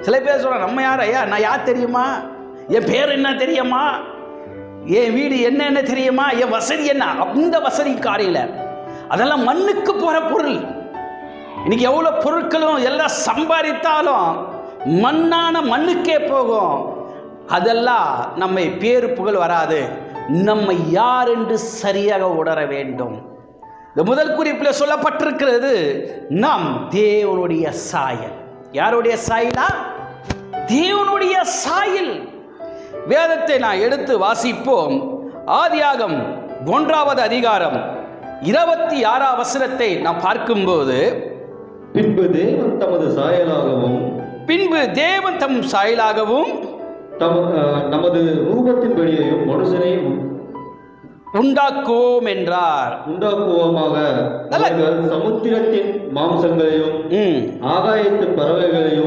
சில பேர் சொல்கிறாங்க, நம்ம யார் ஐயா, நான் யார் தெரியுமா, என் பேர் என்ன தெரியுமா, என் வீடு என்ன தெரியுமா, என் வசதி என்ன, அந்த வசதி காரையில் அதெல்லாம் மண்ணுக்கு போகிற பொருள். இன்னைக்கு எவ்வளோ பொருட்களும் எல்லாம் சம்பாதித்தாலும் மண்ணான மண்ணுக்கே போகும். அதெல்லாம் நம்மை பேரு புகழ் வராது. நம்மை யார் என்று சரியாக உணர வேண்டும். இந்த முதல் குறிப்பில் சொல்லப்பட்டிருக்கிறது, நாம் தேவனுடைய சாயல். யாருடைய சாயலா? தேவனுடைய சாயல். வேதத்தை நான் எடுத்து வாசிப்போம். ஆதியாகம் 1வது அதிகாரம் 26வது வசனத்தை நாம் பார்க்கும்போது, பின்பு தேவன் தமது சாயலாகவும் நமது ரூபத்தின்படியையும் மனுஷனை உண்டாக்குவோம் என்றார். உண்டாக்குவோமாக சமுத்திரத்தின் மாம்சங்களையும் ஆகாயத்து பறவைகளையும்